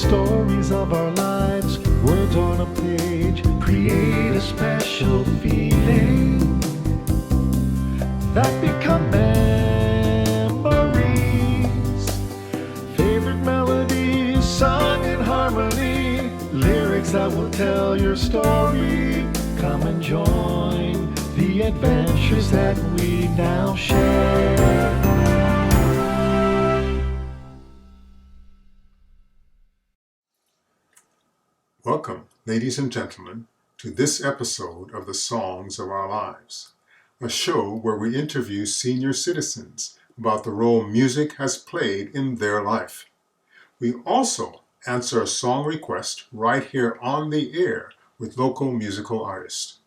stories of our lives, words on a page, create a special feeling that become memories. Favorite melodies sung in harmony, lyrics that will tell your story. Come and join the adventures that we now share. Welcome, ladies and gentlemen, to this episode of the Songs of Our Lives, a show where we interview senior citizens about the role music has played in their life. We also answer a song request right here on the air with local musical artists.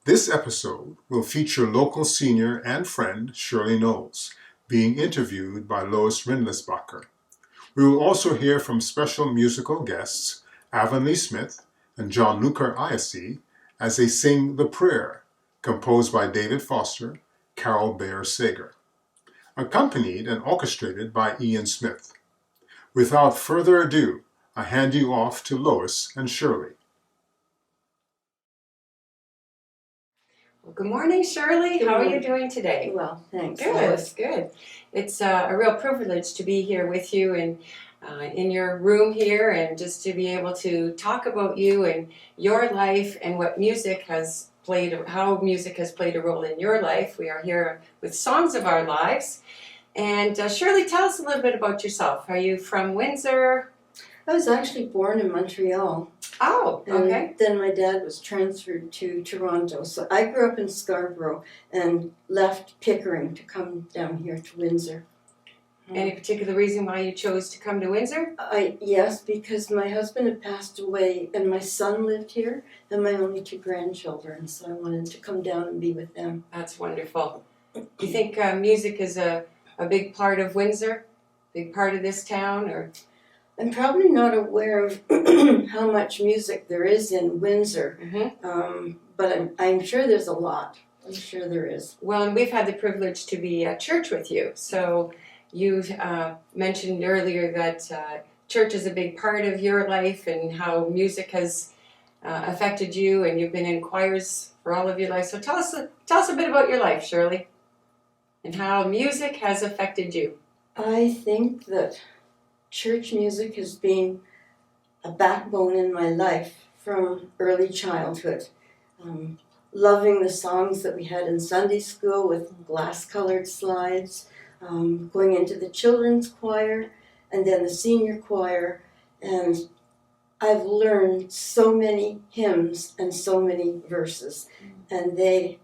This episode will feature local senior and friend Shirley Knowles being interviewed by Lois Rindlisbacher. We will also hear from special musical guests Avonlea Smith and Gianluca Ieraci as they sing The Prayer, composed by David Foster, Carol Bayer Sager, accompanied and orchestrated by Ian Smith. Without further ado, I hand you off to Lois and Shirley. Well, good morning, Shirley. How are you doing today? Well, thanks. Good, good. It's a real privilege to be here with you and in your room here, and just to be able to talk about you and your life and what music has played, how music has played a role in your life. We are here with Songs of Our Lives. And Shirley, tell us a little bit about yourself. Are you from Windsor? I was actually born in Montreal. Oh, okay. And then my dad was transferred to Toronto. So I grew up in Scarborough and left Pickering to come down here to Windsor. Any particular reason why you chose to come to Windsor? Yes, because my husband had passed away and my son lived here and my only two grandchildren. So I wanted to come down and be with them. That's wonderful. Do you think music is a big part of Windsor? Big part of this town? Or I'm probably not aware of how much music there is in Windsor, but I'm sure there's a lot. I'm sure there is. Well, and we've had the privilege to be at church with you. So you've mentioned earlier that church is a big part of your life and how music has affected you, and you've been in choirs for all of your life. So tell us a bit about your life, Shirley, and how music has affected you. I think that church music has been a backbone in my life from early childhood. Loving the songs that we had in Sunday school with glass-colored slides, going into the children's choir and then the senior choir. And I've learned so many hymns and so many verses. And they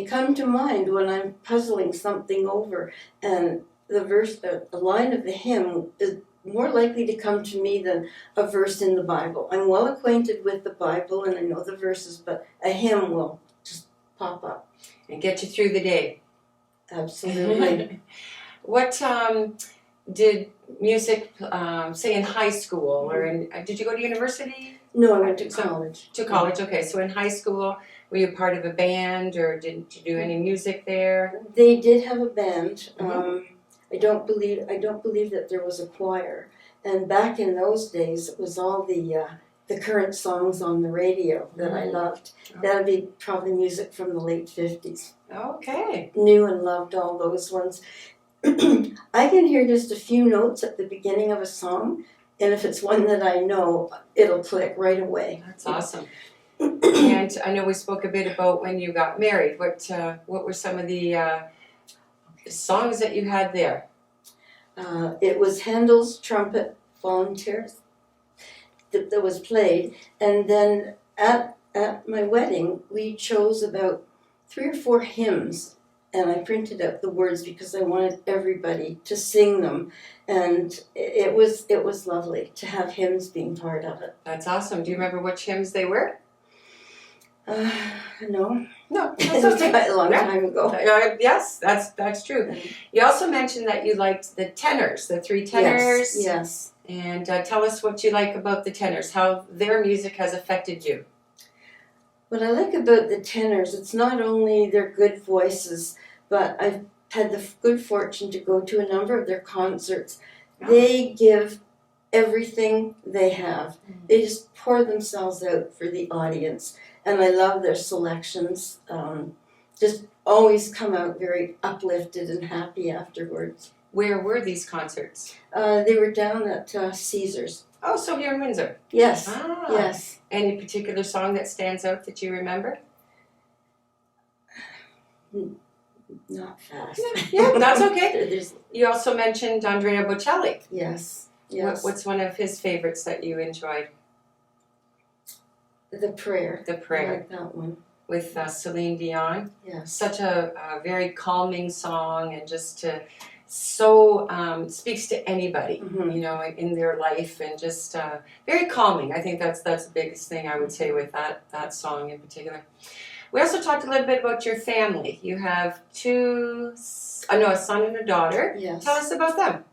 come to mind when I'm puzzling something over. And the line of the hymn is more likely to come to me than a verse in the Bible. I'm well acquainted with the Bible and I know the verses, but a hymn will just pop up. And get you through the day. Absolutely. What did music, say in high school, or did you go to university? No, I went to college. To college, okay. So in high school, were you part of a band, or did you do any music there? They did have a band. I don't believe that there was a choir. And back in those days, it was all the current songs on the radio that I loved. That would be probably music from the late 50s. Okay. Knew and loved all those ones. I can hear just a few notes at the beginning of a song, and if it's one that I know, it'll click right away. That's awesome. And I know we spoke a bit about when you got married. What were some of the songs that you had there? It was Handel's Trumpet Volunteers that was played, and then at my wedding we chose about 3 or 4 hymns, and I printed out the words because I wanted everybody to sing them, and it was lovely to have hymns being part of it. That's awesome. Do you remember which hymns they were? No. No, It that's was okay. quite a long time ago. Yes, that's true. You also mentioned that you liked the tenors, the 3 tenors. Yes. And tell us what you like about the tenors, how their music has affected you. What I like about the tenors, it's not only their good voices, but I've had the good fortune to go to a number of their concerts. They give everything they have. They just pour themselves out for the audience, and I love their selections. Just always come out very uplifted and happy afterwards. Where were these concerts? They were down at Caesar's. Oh, so here in Windsor. Yes, Ah. yes. Any particular song that stands out that you remember? Not fast. Yeah, that's okay. There's, You also mentioned Andrea Bocelli. yes, yes. What's one of his favorites that you enjoyed? The prayer. The I Prayer like that one. with Celine Dion. Yes. Such a very calming song, and just speaks to anybody, Mhm. you know, in their life, and just very calming. I think that's the biggest thing I would say with that song in particular. We also talked a little bit about your family. You have a son and a daughter. Yes. Tell us about them.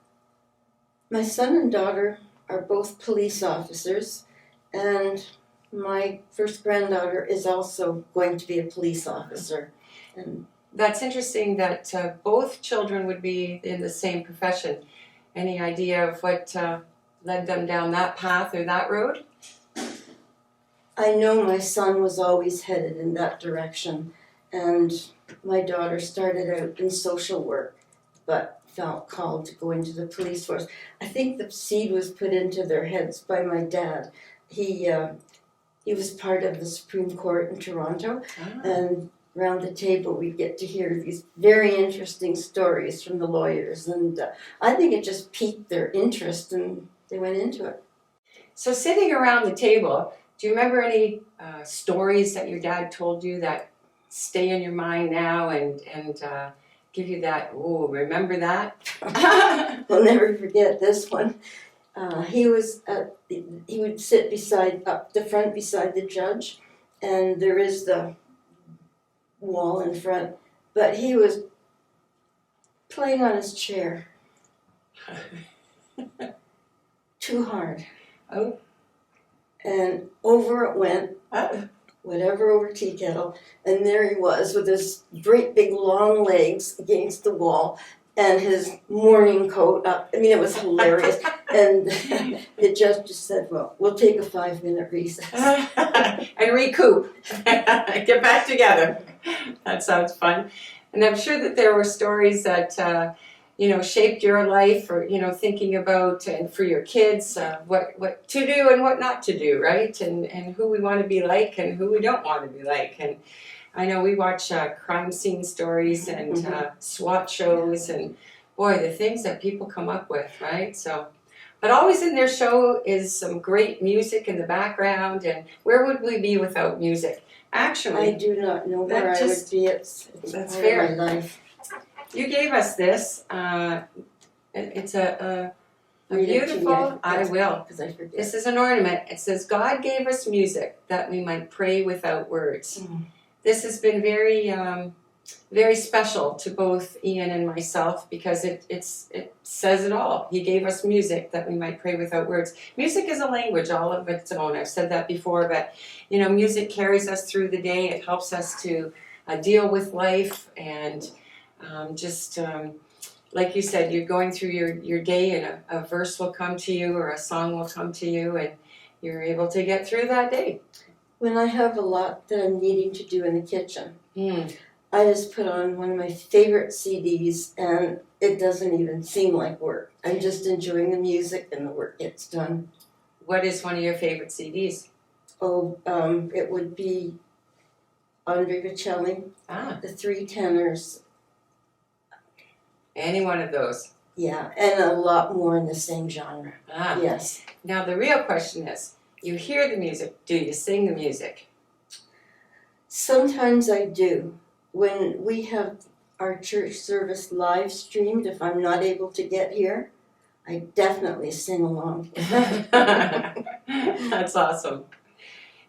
My son and daughter are both police officers, and my first granddaughter is also going to be a police officer. And That's interesting that both children would be in the same profession. Any idea of what led them down that path or that road? I know my son was always headed in that direction, and my daughter started out in social work, but felt called to go into the police force. I think the seed was put into their heads by my dad. He was part of the Supreme Court in Toronto, and around the table we get to hear these very interesting stories from the lawyers, and I think it just piqued their interest, and they went into it. So sitting around the table, do you remember any stories that your dad told you that stay in your mind now and give you that, oh, remember that? I'll never forget this one. He would sit up the front beside the judge, and there is the wall in front, but he was playing on his chair too hard. Oh. And over it went, Oh. whatever over tea kettle, and there he was with his great big long legs against the wall and his morning coat up. I mean, it was hilarious. And the judge just said, well, we'll take a 5-minute recess. And recoup. Get back together. That sounds fun. And I'm sure that there were stories that shaped your life, or thinking about, and for your kids, what to do and what not to do, right? And who we want to be like and who we don't want to be like. And I know we watch crime scene stories and SWAT shows, and boy, the things that people come up with, right? So, but always in their show is some great music in the background. And where would we be without music? Actually, I do not know where I would be. It's that's part fair. of my life. You gave us this. It's a Read it to me. beautiful. I will. Because I forget. This is an ornament. It says, "God gave us music that we might pray without words." Mm. This has been very, very special to both Ian and myself, because it says it all. He gave us music that we might pray without words. Music is a language all of its own. I've said that before, but music carries us through the day. It helps us to deal with life, and like you said, you're going through your day, and a verse will come to you, or a song will come to you, and you're able to get through that day. When I have a lot that I'm needing to do in the kitchen, Mm. I just put on one of my favorite CDs, and it doesn't even seem like work. I'm just enjoying the music, and the work gets done. What is one of your favorite CDs? It would be Andre Bocelli, Ah, the Three Tenors, any one of those. yeah, and a lot more in the same genre. Ah. Yes. Now the real question is, you hear the music, do you sing the music? Sometimes I do. When we have our church service live streamed, if I'm not able to get here, I definitely sing along. That's awesome.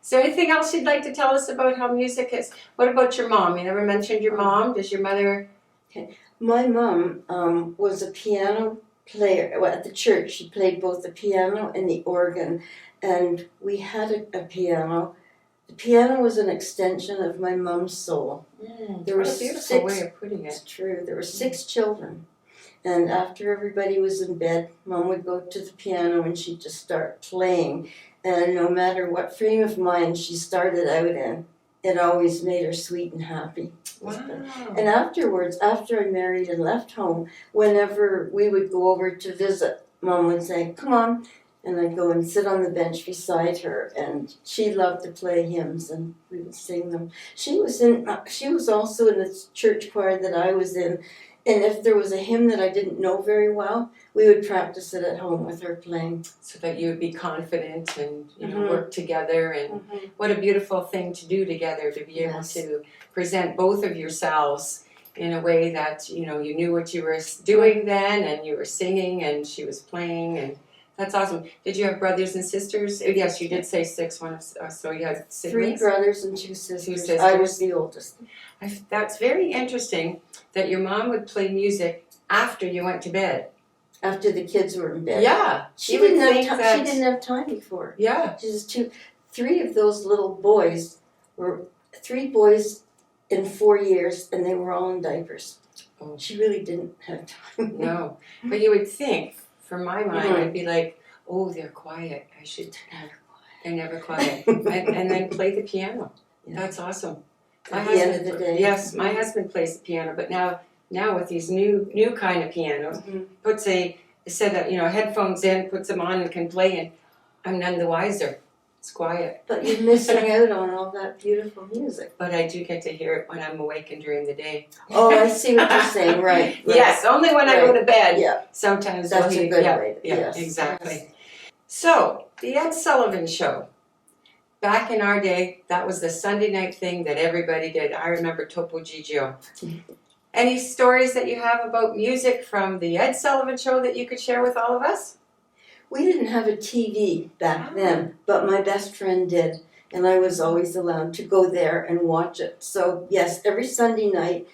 Is there anything else you'd like to tell us about how music is? What about your mom? You never mentioned your mom. Does your mother? My mom was a piano player. Well, at the church, she played both the piano and the organ, and we had a piano. The piano was an extension of my mom's soul. There were what a beautiful six. way of putting It's it. true. There were 6 children, And after everybody was in bed, Mom would go to the piano and she'd just start playing. And no matter what frame of mind she started out in, it always made her sweet and happy. Wow. And afterwards, after I married and left home, whenever we would go over to visit, Mom would say, "Come on." And I'd go and sit on the bench beside her, and she loved to play hymns, and we would sing them. She was also in the church choir that I was in, and if there was a hymn that I didn't know very well, we would practice it at home with her playing. So that you would be confident and Mhm. work together, and what a beautiful thing to do together, to be able Yes. to present both of yourselves in a way that you knew what you were doing then, and you were singing and she was playing, and that's awesome. Did you have brothers and sisters? Oh, yes, you did say 6. So you had siblings? 3 brothers and 2 sisters. sisters. I was the oldest. That's very interesting that your mom would play music after you went to bed. After the kids were in bed. Yeah, She you would didn't think have that- she didn't have time before. Yeah, She just 3 of those little boys were 3 boys in 4 years, and they were all in diapers. Oh. She really didn't have time. no, but you would think, from my mind, Mhm. it'd be like, oh, they're quiet. They're never quiet, and then play the piano. Yeah. That's awesome. At the end of the day. Yes, my husband plays the piano, but now with these new kind of pianos, Mhm. puts a set of headphones in, puts them on, and can play, and I'm none the wiser. It's quiet, But you're missing out on all that beautiful music. but I do get to hear it when I'm awake and during the day. Oh, I see what you're saying. Right. Yes, only when I go to bed. Yeah. Sometimes That's we'll a good yeah, way. Yeah, Yes. exactly. Yes. So, the Ed Sullivan Show. Back in our day, that was the Sunday night thing that everybody did. I remember Topo Gigio. Any stories that you have about music from the Ed Sullivan Show that you could share with all of us? We didn't have a TV back then, but my best friend did, and I was always allowed to go there and watch it. So yes, every Sunday night,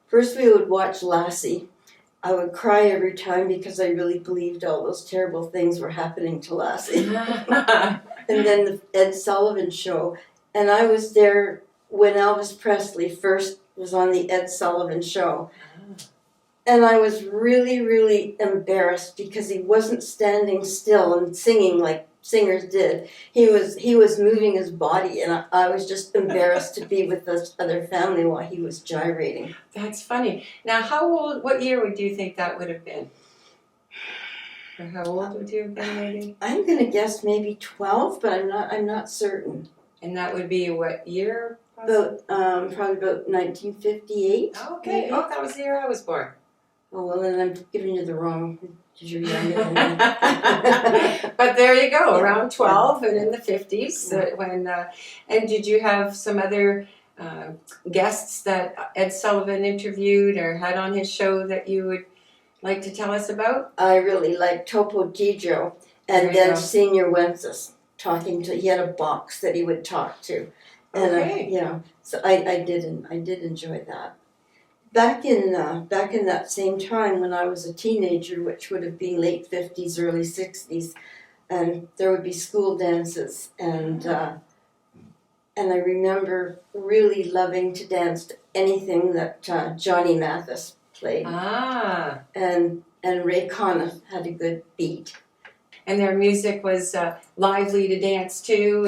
first we would watch Lassie. I would cry every time because I really believed all those terrible things were happening to Lassie. And then the Ed Sullivan Show, and I was there when Elvis Presley first was on the Ed Sullivan Show. And I was really, really embarrassed because he wasn't standing still and singing like singers did. He was moving his body, and I was just embarrassed to be with this other family while he was gyrating. That's funny. Now, what year would you think that would have been? Or how old would you have been, maybe? I'm gonna guess maybe 12, but I'm not certain. And that would be what year? About probably about 1958. Okay. maybe. Oh, that was the year I was born. Oh well, then I'm giving you the wrong. Because you're younger than me. But there you go, around 12 and in the 50s. And did you have some other guests that Ed Sullivan interviewed or had on his show that you would like to tell us about? I really liked Topo Gigio, There and you then go. Senior Wenceslas talking to. He had a box that he would talk to, and Okay. so I did enjoy that. Back in that same time when I was a teenager, which would have been late 50s, early 60s, and there would be school dances, and I remember really loving to dance to anything that Johnny Mathis played, and Ray Conniff had a good beat. And their music was lively to dance to.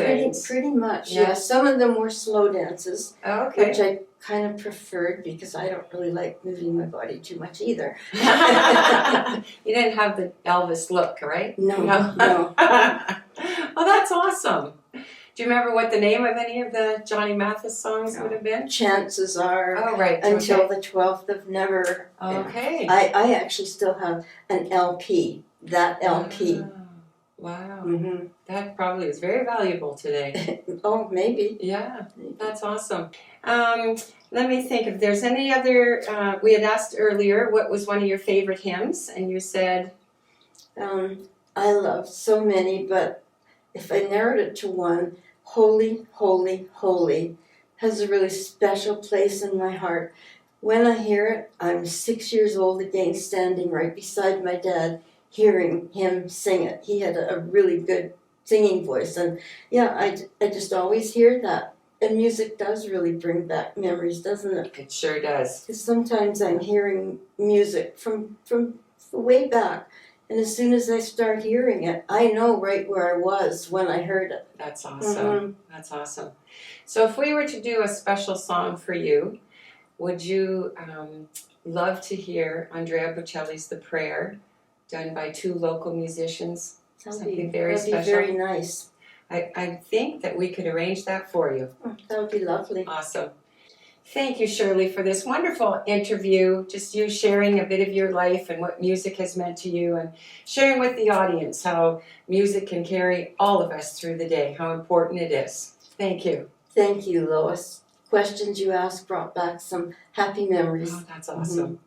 Pretty much, Yeah. yeah. Some of them were slow dances, Okay. which I kind of preferred because I don't really like moving my body too much either. You didn't have the Elvis look, right? No. Well, that's awesome. Do you remember what the name of any of the Johnny Mathis songs would have been? Chances are, Oh, right. until okay. the 12th of Never. Okay. I actually still have an LP, that LP. Wow. Mm-hmm. That probably is very valuable today. Oh, maybe. Yeah, that's awesome. Let me think if there's any other, we had asked earlier what was one of your favorite hymns, and you said, I love so many, but if I narrowed it to one, Holy, Holy, Holy has a really special place in my heart. When I hear it, I'm 6 years old again, standing right beside my dad, hearing him sing it. He had a really good singing voice, and yeah, I just always hear that. And music does really bring back memories, doesn't it? it sure does. Because sometimes I'm hearing music from way back. And as soon as I start hearing it, I know right where I was when I heard it. That's awesome. That's awesome. So if we were to do a special song for you, would you love to hear Andrea Bocelli's The Prayer, done by 2 local musicians? Something very special. That'd be very nice. I think that we could arrange that for you. That would be lovely. Awesome. Thank you, Shirley, for this wonderful interview. Just you sharing a bit of your life and what music has meant to you, and sharing with the audience how music can carry all of us through the day, how important it is. Thank you. Thank you, Lois. Questions you asked brought back some happy memories. Oh, that's awesome.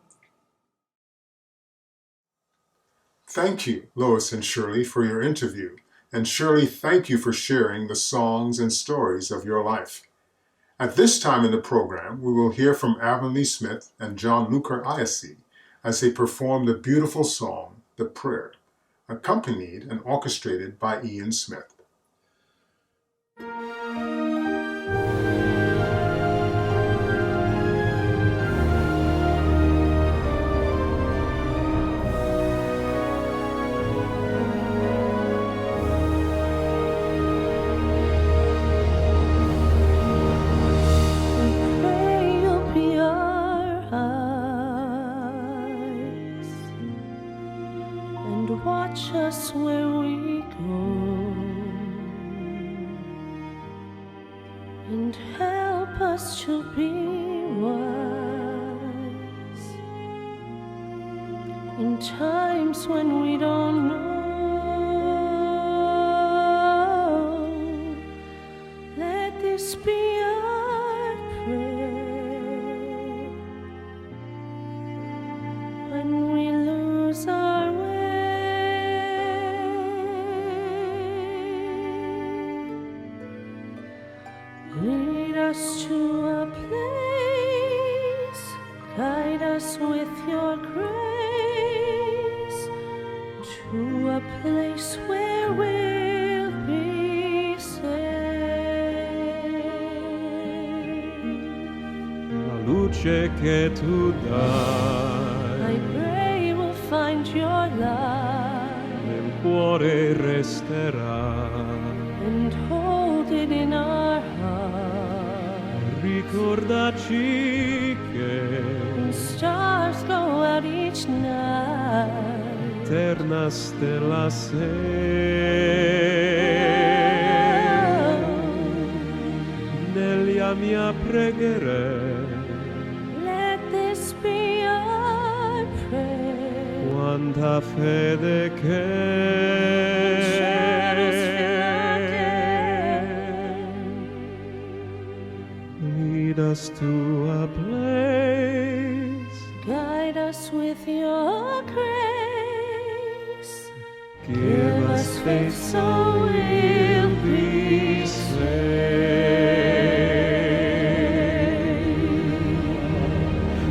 Thank you, Lois and Shirley, for your interview. And Shirley, thank you for sharing the songs and stories of your life. At this time in the program, we will hear from Avonlea Smith and Gianluca Ieraci as they perform the beautiful song, The Prayer, accompanied and orchestrated by Ian Smith. Watch us where we go, and help us to be wise in times when we don't know. Let this be our prayer when we lose our way. Lead us to a place, guide us with your grace, to a place where we'll be safe. La luce che tu dai, I pray we'll find your light, nel cuore resterà. and hold it in our heart. Ricordaci che When stars go out each night, eterna stella sei. Negli mia pregherei, let this be our prayer. quanta fede lead us to a place, Guide us with your grace. give us faith so we'll be saved.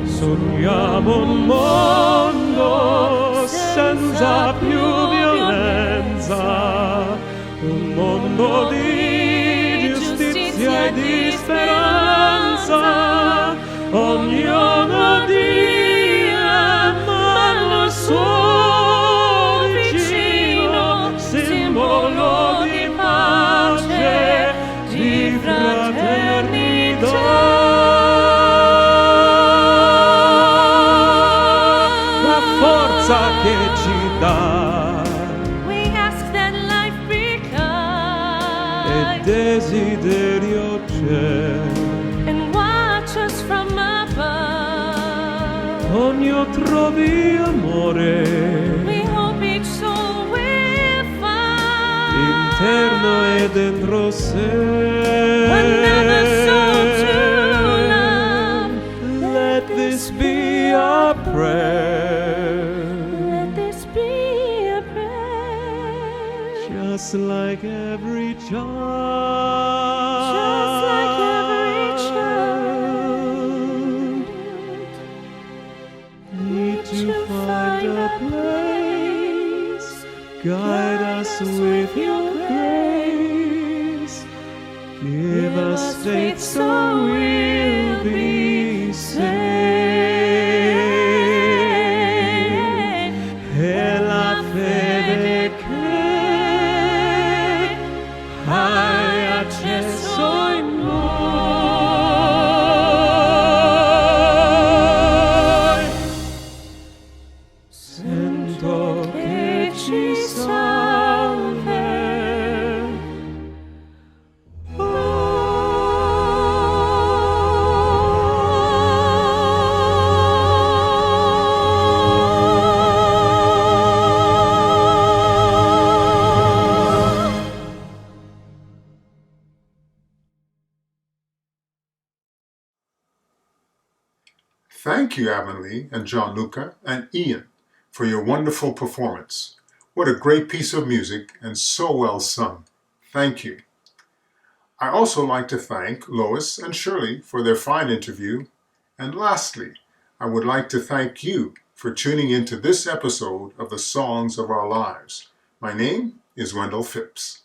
Sogniamo un mondo senza più violenza, un mondo di giustizia e di speranza. Ognuno dia mano al suo vicino, simbolo di pace, di fraternità. La forza che ci dà We ask that life be e kind desiderio c'è. and watch us from above. Ognuno trovi amore We hope each soul will find interno e dentro sé. another soul to love. Let this be our prayer, Let this be a prayer. just like every child. Just like every child. Need to find a place, guide us with your grace. Give us faith so we'll be saved. Thank you, Avonlea and Gianluca and Ian, for your wonderful performance. What a great piece of music and so well sung. Thank you. I also like to thank Lois and Shirley for their fine interview. And lastly, I would like to thank you for tuning into this episode of the Songs of Our Lives. My name is Wendell Phipps.